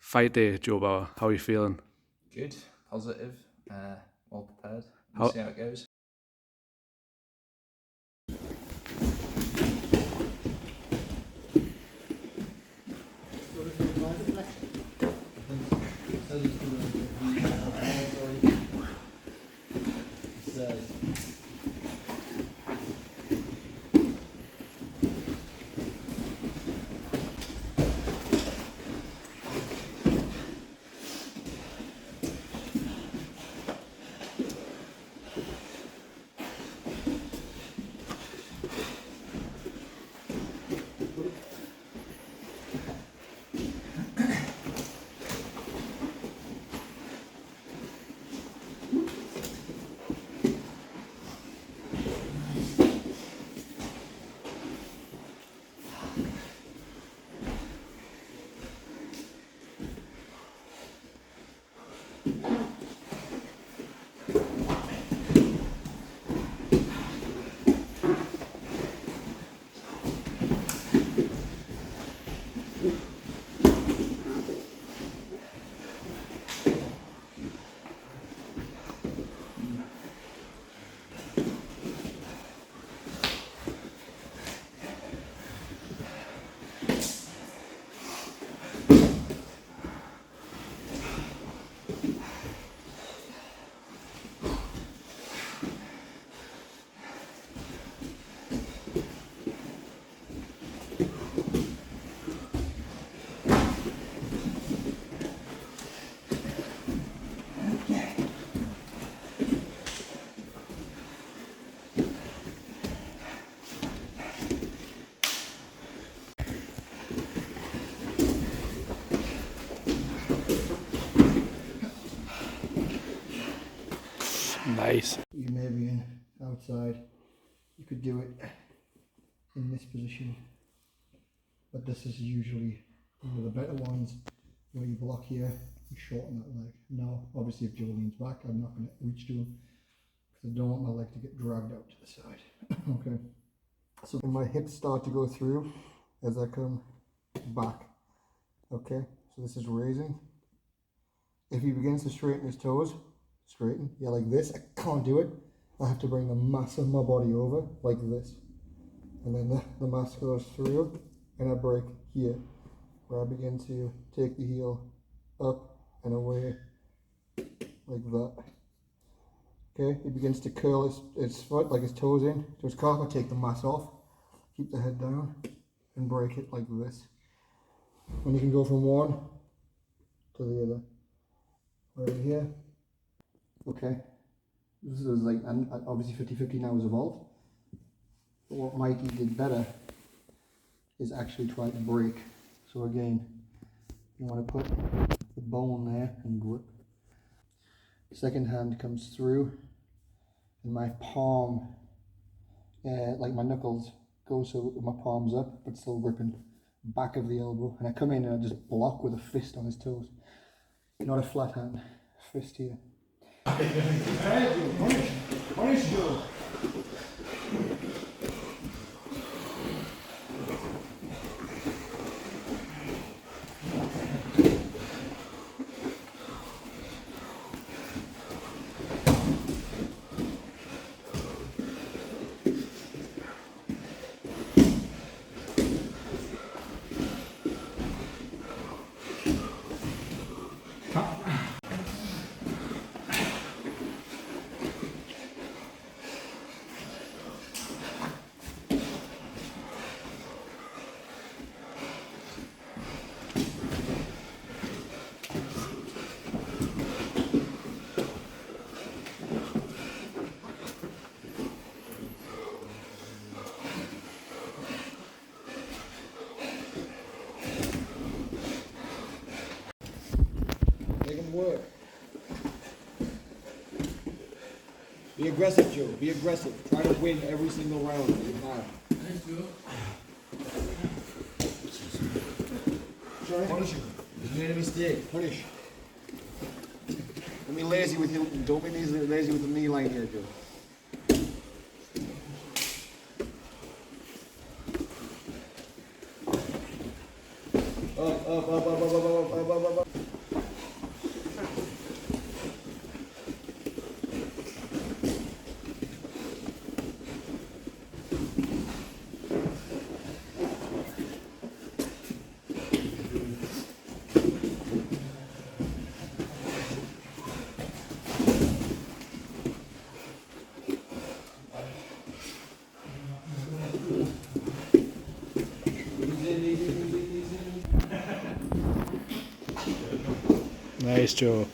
fight day, Joe Bauer. How are you feeling? Good, positive, well prepared. We'll see how it goes. Nice. You may be in outside. You could do it in this position, but this is usually one of the better ones where you block here and shorten that leg. Now, obviously, if Joe leans back, I'm not going to reach to him because I don't want my leg to get dragged out to the side. Okay. So when my hips start to go through as I come back. Okay. So this is raising. If he begins to straighten his toes, straighten. Yeah, like this. I can't do it. I have to bring the mass of my body over like this. And then the mass goes through and I break here where I begin to take the heel up and away like that. Okay, he begins to curl his foot like his toes in to his calf. I take the mass off, keep the head down and break it like this. And you can go from one to the other. Right here. Okay, this is like, and obviously 50-50 now has evolved. But what Mikey did better is actually try to break. So again, you want to put the bone there and grip. Second hand comes through and my palm, like my knuckles, go so my palm's up but still gripping back of the elbow. And I come in and I just block with a fist on his toes. Not a flat hand, fist here. Punish Joe. Work. Be aggressive, Joe. Be aggressive. Try to win every single round that you have. Punish him. He's made a mistake. Punish. Don't be lazy with him. Don't be lazy with the knee line here, Joe. Up. Nice, Joe.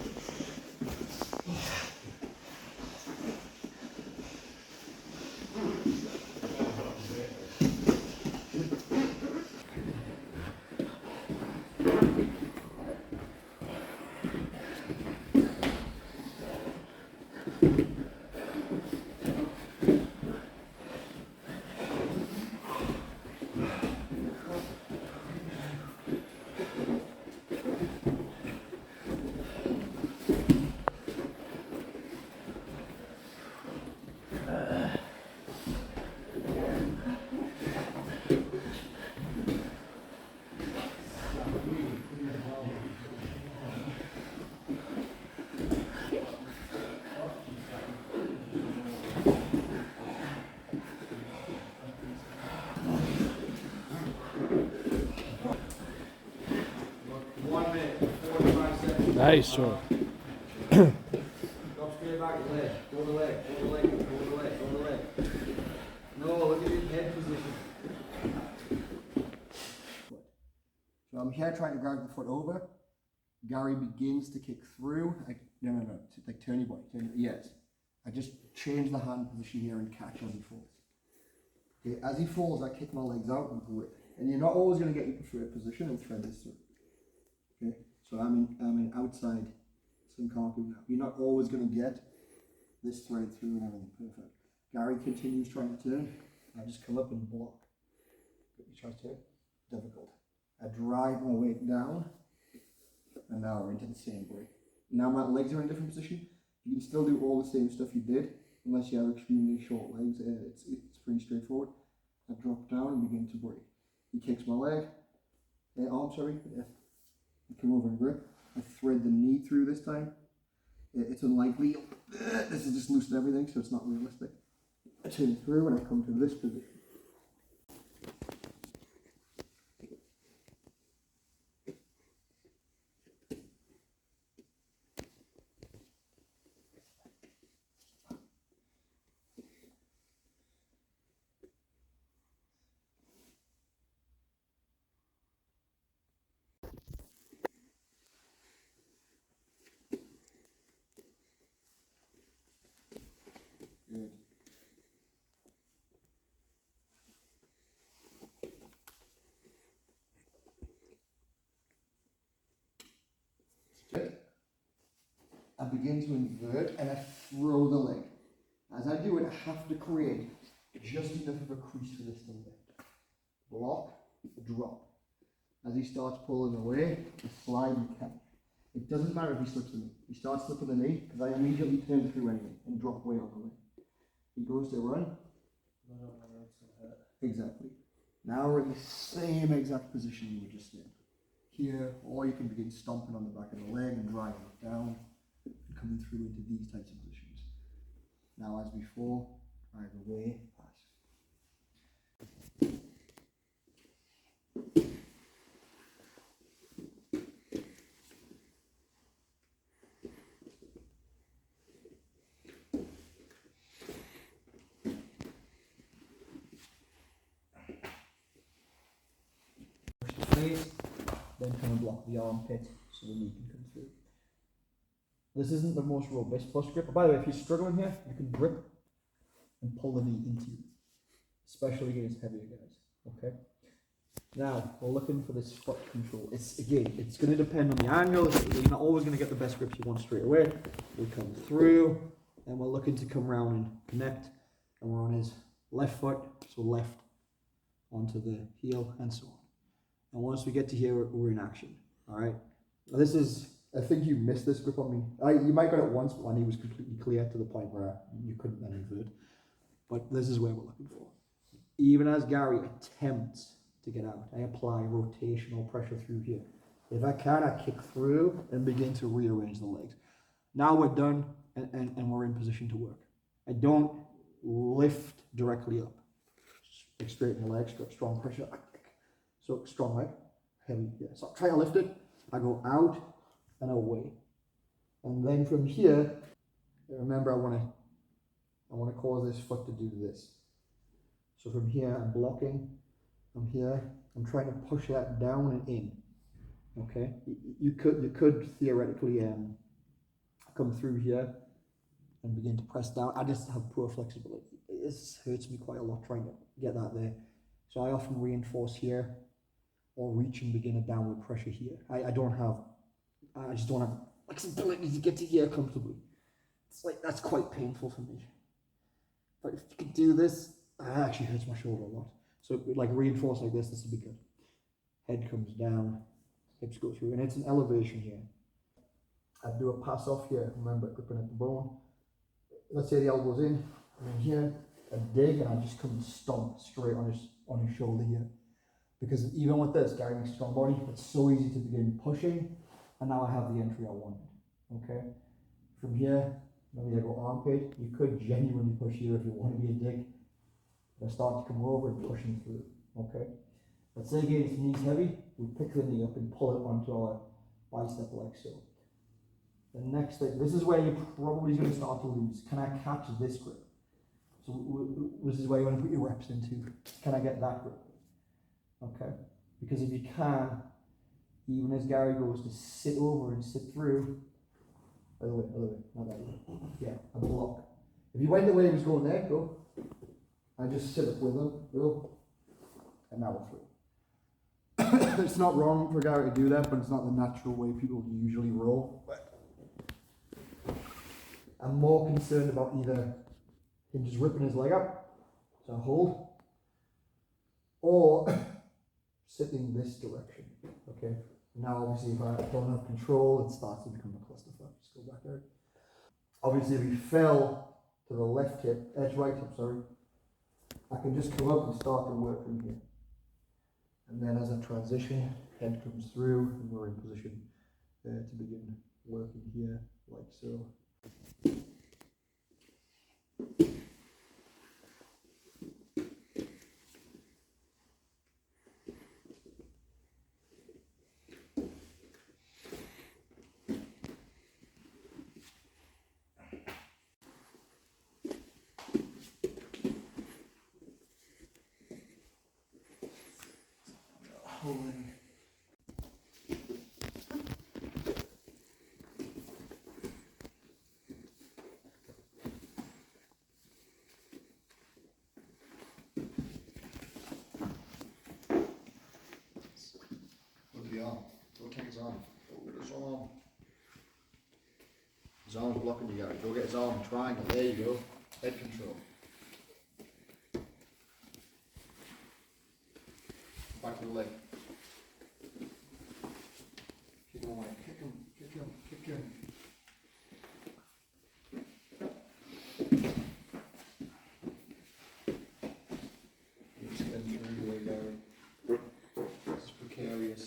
Nice, Joe. Drop straight back the leg. Go the leg. Go the leg. Go the leg. Go the leg. No, look at his head position. So I'm here trying to grab the foot over. Gary begins to kick through. No. Like turn your body. Yes. I just change the hand position here and catch as he falls. Okay, as he falls, I kick my legs out and grip. And you're not always going to get your preferred position and thread this through. Okay, so I'm in outside Sankaku now. You're not always going to get this thread through and everything perfect. Gary continues trying to turn. I just come up and block. He tries to turn. Difficult. I drive my weight down, and now we're into the same break. Now my legs are in a different position. You can still do all the same stuff you did, unless you have extremely short legs. It's pretty straightforward. I drop down and begin to break. He kicks my leg, arm, sorry. Yeah. I come over and grip. I thread the knee through this time. It's unlikely. This is just loosened everything, so it's not realistic. I turn through and I come to this position. Good. I begin to invert and I throw the leg. As I do it, I have to create just enough of a crease for this to lift. Block, drop. As he starts pulling away, I slide and catch. It doesn't matter if he slips the knee. He starts slipping the knee because I immediately turn through anyway and drop weight on the leg. He goes to run. Exactly. Now we're in the same exact position you were just in. Here, or you can begin stomping on the back of the leg and driving it down and coming through into these types of positions. Now, as before, drive away, pass. Face, then come and block the armpit so the knee can come through. This isn't the most robust push grip. By the way, if you're struggling here, you can grip and pull the knee into you, especially against heavier guys. Okay. Now we're looking for this foot control. It's going to depend on the angle. You're not always going to get the best grips you want straight away. We come through, and we're looking to come round and connect, and we're on his left foot, so left onto the heel and so on. And once we get to here, we're in action. All right. Now this is, I think you missed this grip on me. You might got it once, but my knee was completely clear to the point where you couldn't then invert. But this is where we're looking for. Even as Gary attempts to get out, I apply rotational pressure through here. If I can, I kick through and begin to rearrange the legs. Now we're done and we're in position to work. I don't lift directly up. Straighten the legs, strong pressure. So strong leg, heavy, yeah. So try to lift it. I go out and away, and then from here, remember I want to cause this foot to do this. So from here, I'm blocking. From here, I'm trying to push that down and in. Okay, you could theoretically come through here and begin to press down. I just have poor flexibility. This hurts me quite a lot trying to get that there. So I often reinforce here or reach and begin a downward pressure here. I just don't have flexibility to get to here comfortably. It's like, that's quite painful for me. But if you could do this, it actually hurts my shoulder a lot. So like reinforce like this would be good. Head comes down, hips go through, and it's an elevation here. I'd do a pass off here, remember gripping at the bone. Let's say the elbow's in here, a dig, and I just come and stomp straight on his shoulder here. Because even with this, Gary makes a strong body, it's so easy to begin pushing, and now I have the entry I wanted. Okay? From here, maybe I go armpit. You could genuinely push here if you want to be a dig. I start to come over and push him through. Okay? Let's say again, if the knee's heavy, we pick the knee up and pull it onto our bicep like so. The next thing, this is where you're probably going to start to lose. Can I catch this grip? So this is where you want to put your reps into. Can I get that grip? Okay? Because if you can, even as Gary goes to sit over and sit through, other way, not that way. Yeah, a block. If you went the way he was going there, go. I just sit up with him, go. And now we're through. It's not wrong for Gary to do that, but it's not the natural way people usually roll. I'm more concerned about either him just ripping his leg up, so hold, or sitting this direction. Okay. Now, obviously, if I don't have control, it starts to become a clusterfuck. Just go back there. Obviously, if he fell to the left hip, right hip, sorry, I can just come up and start to work from here. And then as I transition, head comes through, and we're in position to begin working here, like so. Holding. Look at the arm. Go take his arm. Go get his arm. His arm's blocking you, Gary. Go get his arm. Triangle. There you go. Head control. Back to the leg. Kick him away. Kick him. Kick him. Kick him. Just getting through the way, Gary. This is precarious.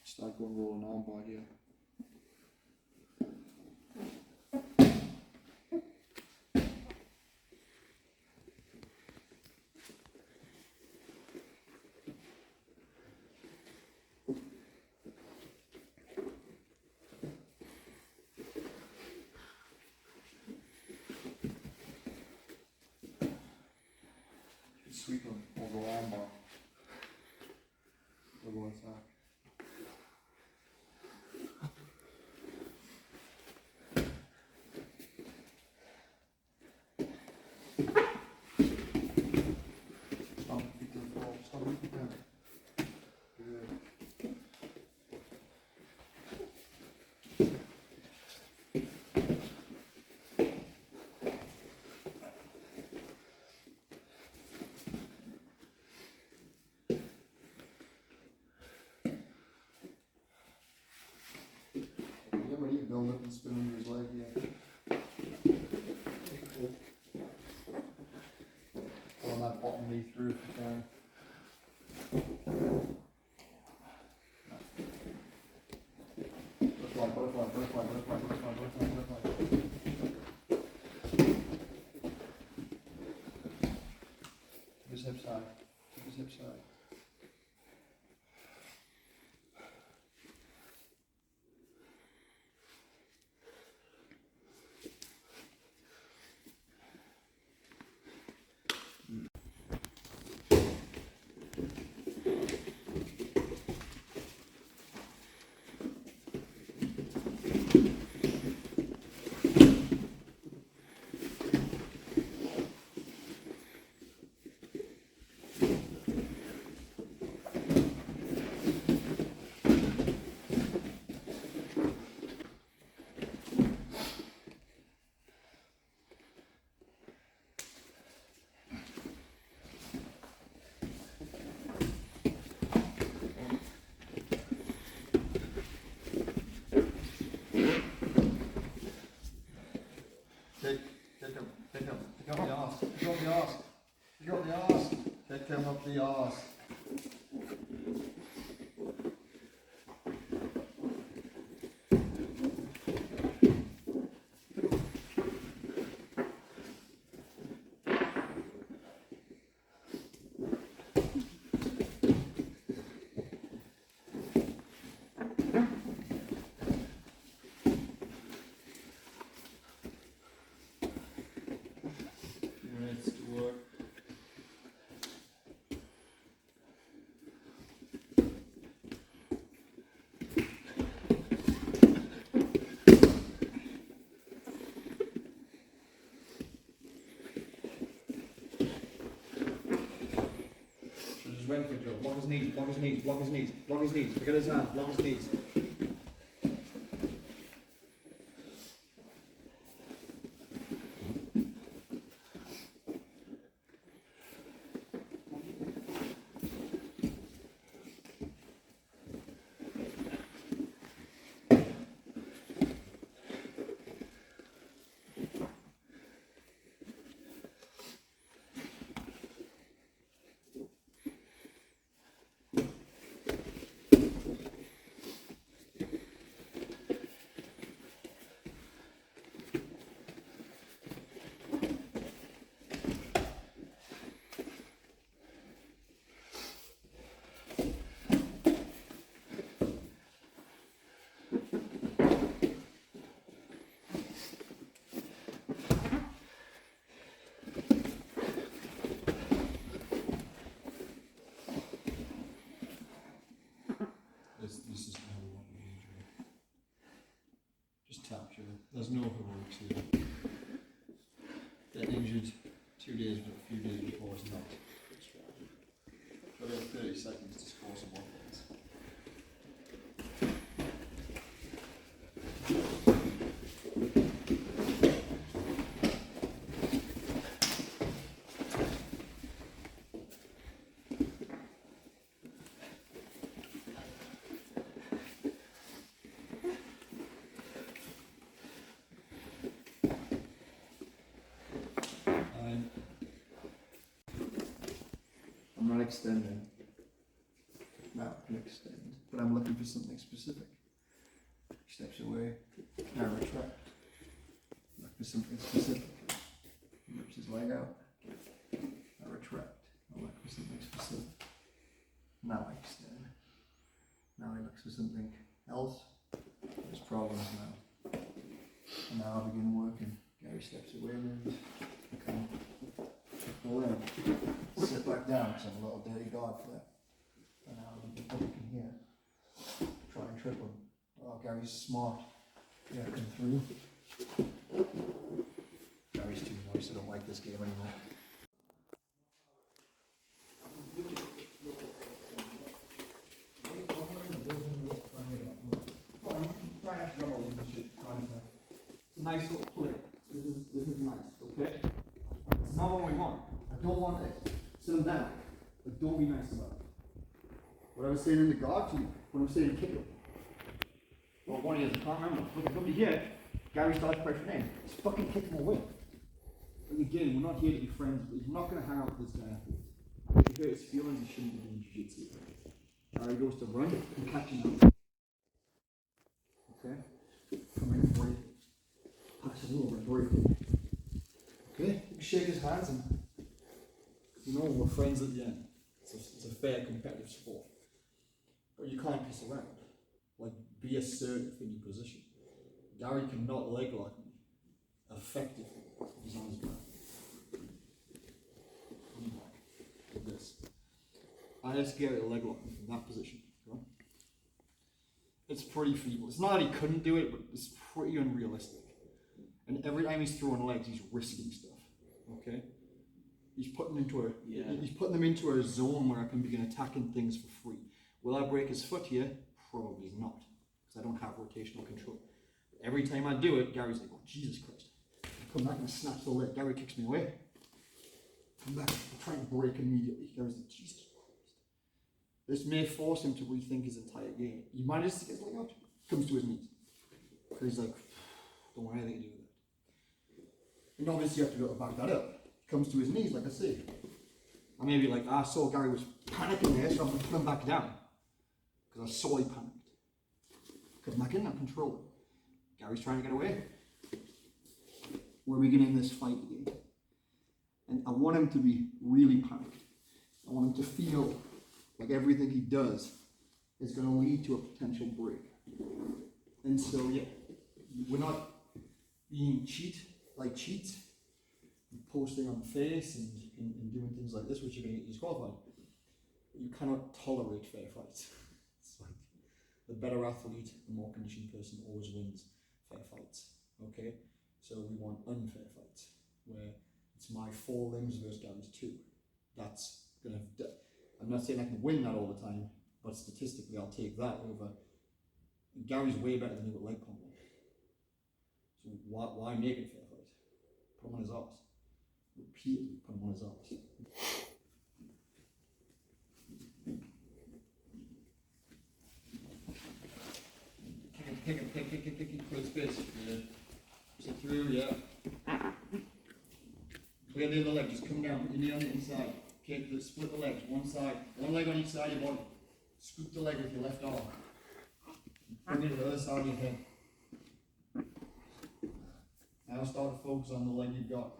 Start going rolling arm bar here. Sweep them over arm bar. Double attack. Build up and spin under his leg, yeah. Pulling that bottom knee through if you can. His hip side. Keep his hip side. Pick up the arse. Pick up the arse. Pick up the arse. Pick him up the arse. Minutes to work. So just wait for Joe. Block his knees, block his knees, block his knees, block his knees. Pick at his hand, block his knees. This is how we want the injury. Just tap you. There's no heroics here. Getting injured 2 days, but a few days before is not. But we have 30 seconds to score some more points. I'm not extending. Now I can extend, but I'm looking for something specific. Steps away, now retract. Look for something specific. Rips his leg out. I retract. I look for something specific. Now I extend. Now he looks for something else. There's problems now. And now I begin working. Gary steps away and okay. Pull in. Sit back down because I'm a little dirty guard flip. And now I'm looking here. Try and trip him. Oh, Gary's smart. Yeah, come through. Gary's too nice. I don't like this game anymore. It's a nice little play. This is nice, okay? It's not what we want. I don't want it. Sit him down. But don't be nice about it. What I was saying in the guard to you, when I was saying kick him. Well, one of you, I can't remember. Look, come to here. Gary starts pressuring in. Just fucking kick him away. But again, we're not here to be friends. We're not going to hang out with this guy. If he hurt his feelings, he shouldn't be doing jiu-jitsu. Gary goes to run and catch him out. Okay? come over and break. Okay, you can shake his hands and we're friends at the end. It's a fair competitive sport. But you can't piss around. Like, be assertive in your position. Gary cannot leg lock me effectively if he's on his back. Like this. I just get a leg lock me from that position. Right? It's pretty feeble. It's not that he couldn't do it, but it's pretty unrealistic. And every time he's throwing legs, he's risking stuff. Okay? He's putting them into a zone where I can begin attacking things for free. Will I break his foot here? Probably not, because I don't have rotational control. But every time I do it, Gary's like, oh, Jesus Christ. I come back and snatch the leg. Gary kicks me away. Come back, I try and break immediately. Gary's like, Jesus Christ. This may force him to rethink his entire game. He manages to get his leg out, comes to his knees. Because he's like, don't want anything to do with that. And obviously you have to be able to back that up. Comes to his knees, like I say. I maybe like, I saw Gary was panicking there, so I'm going to put him back down. Because I saw he panicked. Come back in, now control it. Gary's trying to get away. We're beginning this fight again. And I want him to be really panicked. I want him to feel like everything he does is going to lead to a potential break. And so, yeah, we're not being cheats, posting on the face and doing things like this, which are going to get you disqualified. You cannot tolerate fair fights. It's like the better athlete, the more conditioned person always wins fair fights. Okay? So we want unfair fights, where it's my 4 limbs versus Gary's 2. That's gonna. I'm not saying I can win that all the time, but statistically, I'll take that over. Gary's way better than me with leg pumping. So why make it a fair fight? Put him on his arse. Repeatedly put him on his arse. Kick, close space. Yeah. Sit through, yeah. Clear the other leg, just come down, put your knee on the inside. Kick, split the legs, one side, one leg on each side of your body. Scoop the leg with your left arm. Bring it to the other side of your head. Now start to focus on the leg you've got.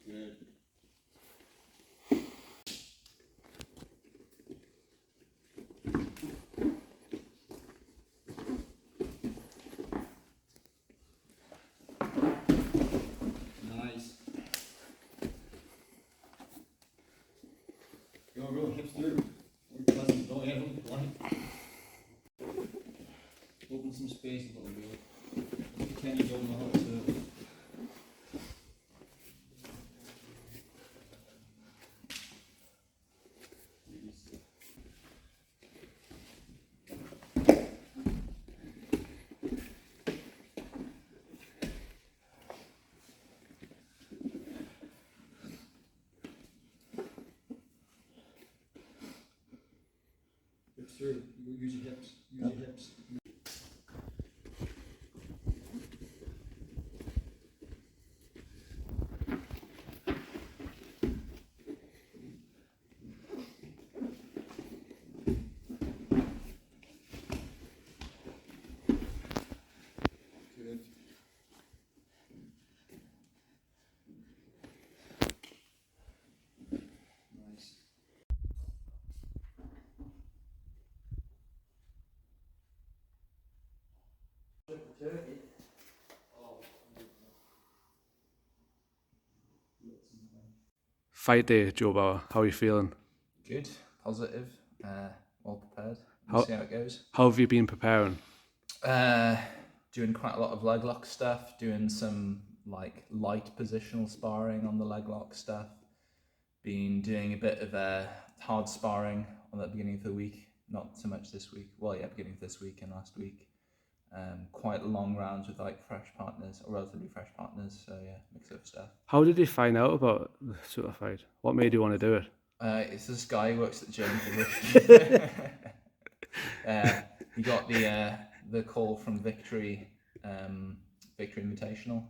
Good. Nice. Go, hips through. Open some space a little bit. Pretend you don't know how to serve. Hips through. Use your hips. Use your hips. Good. Nice. Fight day, Joe Bauer. How are you feeling? Good, positive, well prepared. We'll see how it goes. How have you been preparing? Doing quite a lot of leg lock stuff, doing some like light positional sparring on the leg lock stuff. Been doing a bit of hard sparring on the beginning of the week, not so much this week. Well, yeah, beginning of this week and last week. Quite long rounds with like fresh partners or relatively fresh partners. So yeah, mix of stuff. How did you find out about the sort of fight? What made you want to do it? It's this guy who works at the gym. He got the call from Victory Invitational.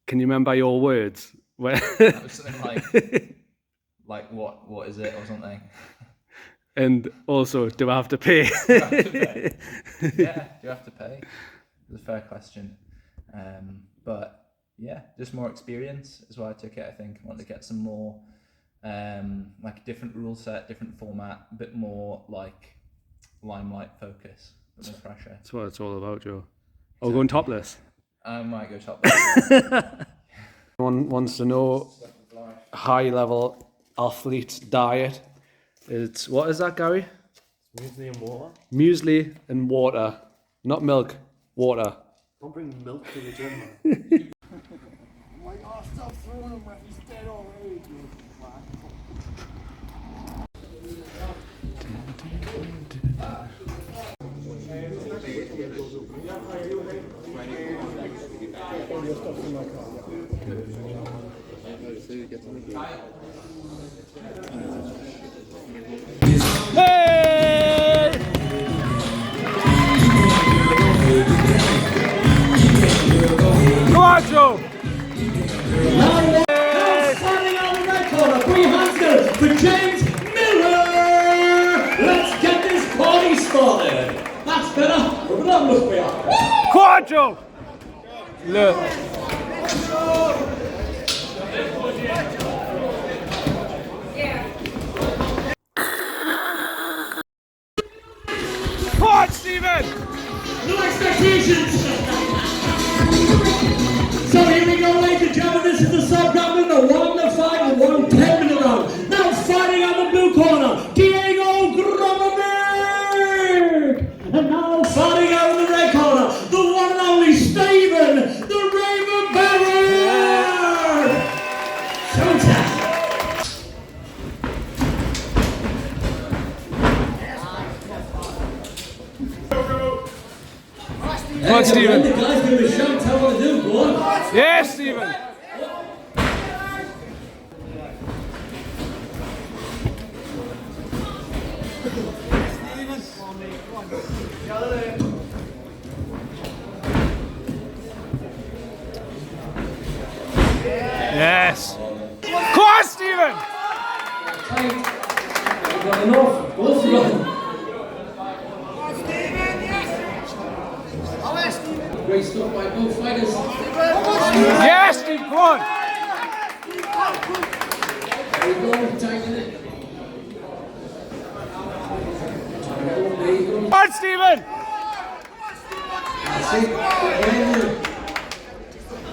Can you remember your words? That was something like what is it or something. And also, do I have to pay? You have to pay. Yeah, do you have to pay? It's a fair question. But yeah, just more experience is why I took it. I think I wanted to get some more, like a different rule set, different format, a bit more like limelight focus, a bit more pressure. That's what it's all about, Joe. Oh, going topless. I might go top. One wants to know high level athlete diet. It's, what is that, Gary? Muesli and water. Muesli and water, not milk, water. Don't bring milk to the gym, man. Like, oh, stop throwing him, ref, he's dead already. Hey! Go on, Joe! Standing on the red corner, three hands go for James Miller. Let's get this party started. That's better. Look at that look behind. Go on, Joe! Look. Go on, Stephen! No expectations. So here we go, ladies and gentlemen. This is the sub-round, the 1, the 5, and 1 10-minute round. Now fighting on the blue corner, Diego Gromenberg. And now fighting out in the red corner, the one and only Stephen, the Raven Barrett. Showtime. Go on, Stephen. The guy's going to show, tell what to do, go on. Yes, Stephen! Yes! Go on, Stephen! Got enough, go for it. Great stuff by both fighters. Yes, Steve, go on! There you go, tighten it. There you go. Go on, Stephen! That's it.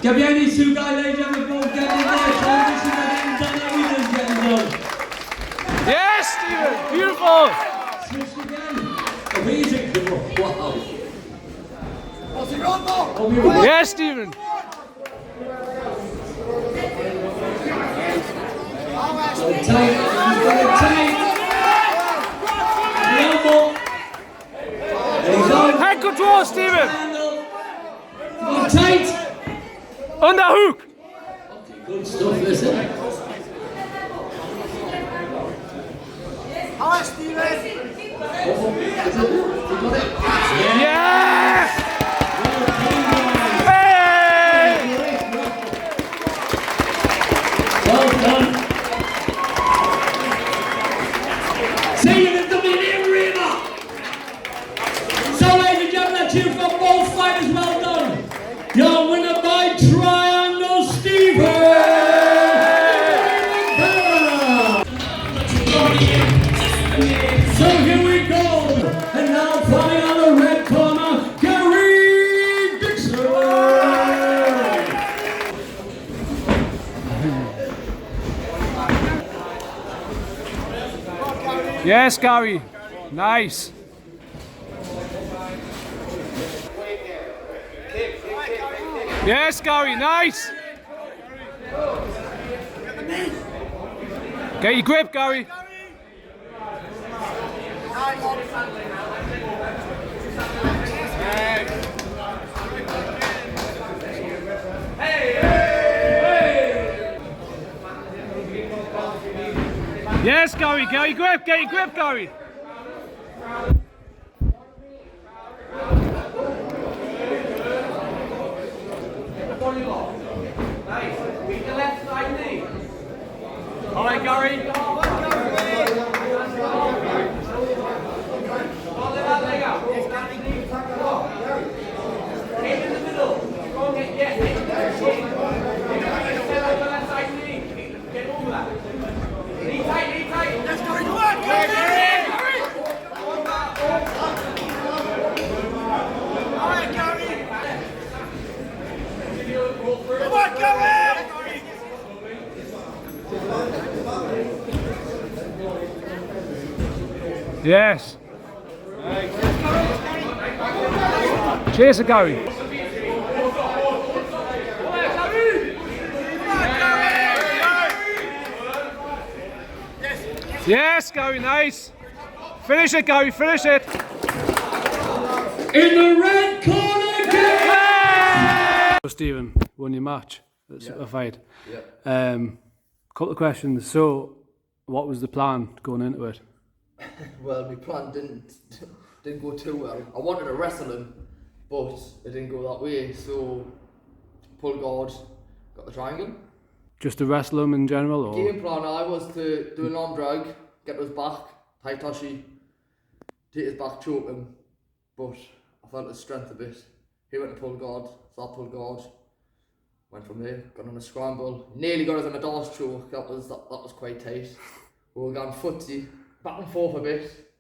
Get behind these two guys, ladies and gentlemen, both get in there. Try to see if they're getting done. Everything's getting done. Yes, Stephen! Beautiful! Switched again. Amazing. Wow. Yes, Stephen! So tight. He's got it tight. The elbow. There you go. Hand control, Stephen! Handle. Go tight. Underhook! Good stuff, listen. Yes! Hey! Well done. See you in the WWE arena. So, ladies and gentlemen, that's you from both fighters. Well done. Your winner by triangle, Stephen. So here we go, and now fighting on the red corner, Gary Dixon. Yes, Gary. Nice. Yes, Gary. Nice. Get your grip, Gary. Yes, Gary. Get your grip. Get your grip, Gary. All right, Gary. Yes. Cheers to Gary. Yes, Gary, nice. Finish it, Gary, finish it. In the red corner, Stephen, won your match at Superfight. Yeah. Couple of questions. So, what was the plan going into it? Well, my plan didn't go too well. I wanted to wrestle him, but it didn't go that way. So, pulled guard, got the triangle. Just to wrestle him in general, or Game plan I was to do an arm drag, get to his back, tie Tashi, take his back, choke him. But I felt his strength a bit. He went to pull guard, so I pulled guard. Went from there, got on a scramble, nearly got us on a Dawes choke. That was quite tight. We were going footsie, back and forth a bit,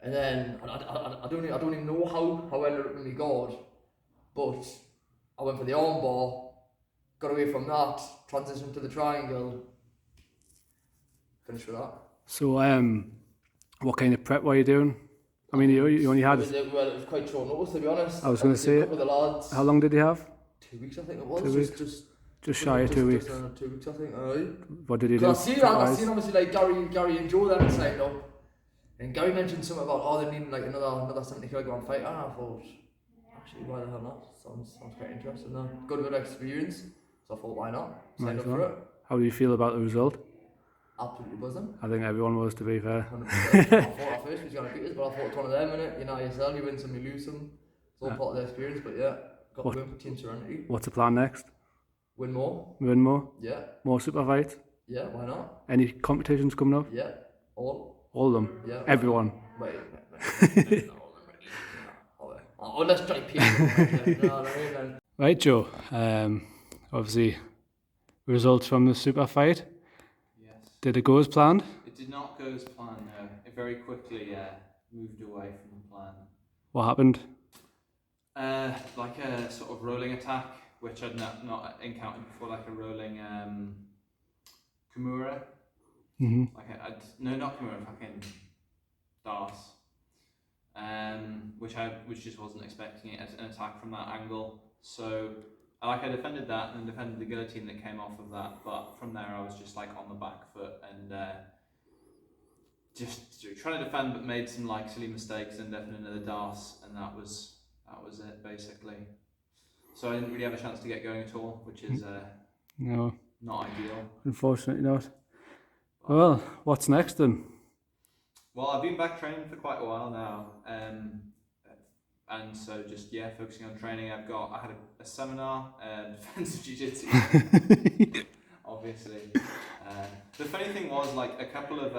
and then I don't even know how I ended up in my guard, but I went for the arm bar, got away from that, transitioned to the triangle, finished with that. so what kind of prep were you doing? I mean, you only had. It was quite short notice, to be honest. I was going to say, a couple of the lads. how long did you have? 2 weeks, I think it was. 2 weeks? Just shy of 2 weeks. Just under 2 weeks, I think. Aye. What did you do? I seen obviously like Gary and Joe then signed up, and Gary mentioned something about they need like another 70 kilogram fighter, and I thought, actually, why the hell not? Sounds quite interesting. Now, got a good experience, so I thought, why not? Signed up for it. How do you feel about the result? Absolutely buzzing. I think everyone was, to be fair. 100%. I thought at first he was gonna beat us, but I thought it's one of them, innit? You know yourself, you win some, you lose some. It's all part of the experience, but yeah, got to win for Team Serenity. What's the plan next? Win more. Win more? Yeah. More super fights? Yeah, why not? Any competitions coming up? Yeah. All. All of them? Yeah. Everyone? Wait. Oh, let's try people. No, no. Right, Joe. Obviously, results from the super fight. Yes. Did it go as planned? It did not go as planned, no. It very quickly moved away from the plan. What happened? Like a sort of rolling attack, which I'd not encountered before, like a rolling Kimura. Mm-hmm. No, not Kimura, fucking Das. Which just wasn't expecting it as an attack from that angle. So I defended that and then defended the guillotine that came off of that, but from there I was just like on the back foot and just trying to defend, but made some like silly mistakes and defended another Das, and that was it basically. So I didn't really have a chance to get going at all, which is No, not ideal. unfortunately not. Well, what's next then? Well, I've been back training for quite a while now, and so just focusing on training. I had a seminar, defensive jiu-jitsu, obviously. The funny thing was, like a couple of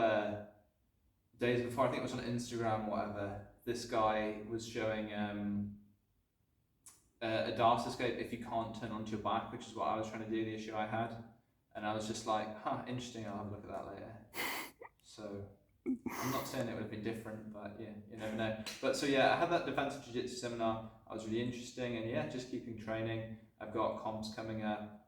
days before, I think it was on Instagram, or whatever, this guy was showing a DARS escape if you can't turn onto your back, which is what I was trying to do, the issue I had, and I was just like, interesting, I'll have a look at that later. So I'm not saying it would have been different, but yeah, you never know. But so I had that defensive jiu-jitsu seminar. I was really interesting, and just keeping training. I've got comps coming up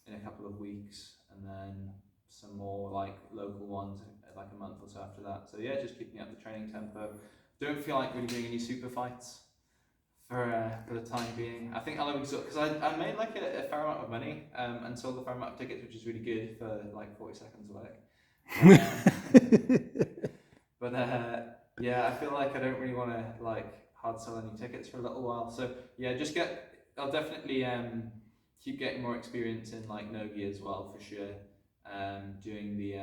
in a couple of weeks, and then some more like local ones like a month or so after that. So just keeping up the training tempo. Don't feel like really doing any super fights for the time being. I think I'll because I made like a fair amount of money and sold a fair amount of tickets, which is really good for like 40 seconds away. But I feel like I don't really want to like hard sell any tickets for a little while. So I'll definitely keep getting more experience in like Nogi as well for sure. Doing the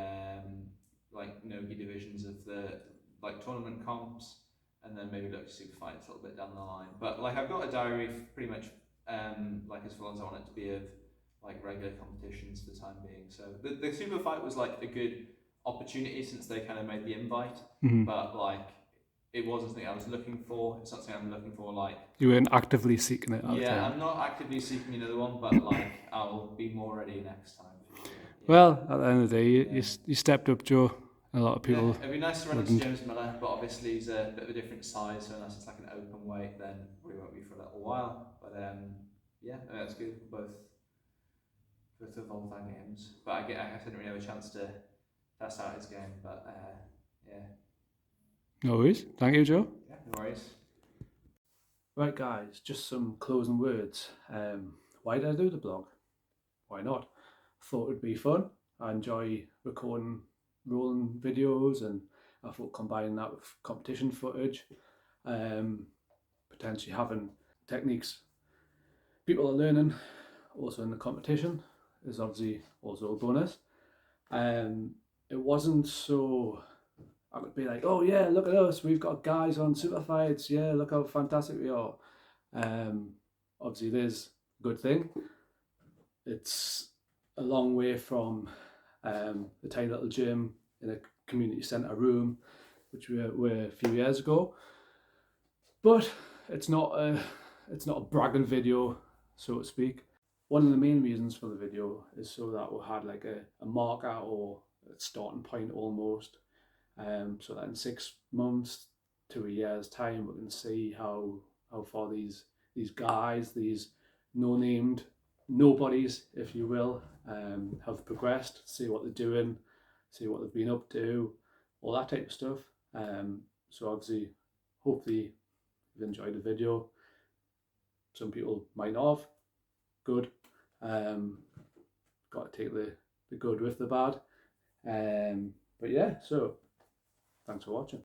like Nogi divisions of the like tournament comps, and then maybe look to super fights a little bit down the line. But like I've got a diary pretty much like as full as I want it to be of like regular competitions for the time being. So the super fight was like a good opportunity since they kind of made the invite, but like it wasn't something I was looking for. It's not something I'm looking for like. You weren't actively seeking it. I'm not actively seeking another one, but like I'll be more ready next time. For sure. Well, at the end of the day, you stepped up, Joe. A lot of people. It'd be nice to run into James Miller, but obviously he's a bit of a different size, so unless it's like an open weight, then we won't be for a little while. But that's good for both of all time games. But I didn't really have a chance to test out his game, but No worries. Thank you, Joe. Yeah, no worries. Right, guys, just some closing words. Why did I do the blog? Why not? Thought it'd be fun. I enjoy recording rolling videos, and I thought combining that with competition footage, potentially having techniques people are learning also in the competition is obviously also a bonus. It wasn't so I could be like, oh yeah, look at us, we've got guys on Superfights, yeah, look how fantastic we are. Obviously it is a good thing. It's a long way from the tiny little gym in a community centre room, which we were a few years ago. But it's not a bragging video, so to speak. One of the main reasons for the video is so that we had like a marker or a starting point almost, so that in 6 months to a year's time we can see how far these guys, these no-named nobodies, if you will, have progressed, see what they're doing, see what they've been up to, all that type of stuff. So obviously, hopefully you've enjoyed the video. Some people might not have. Good. Got to take the good with the bad. But yeah, so thanks for watching.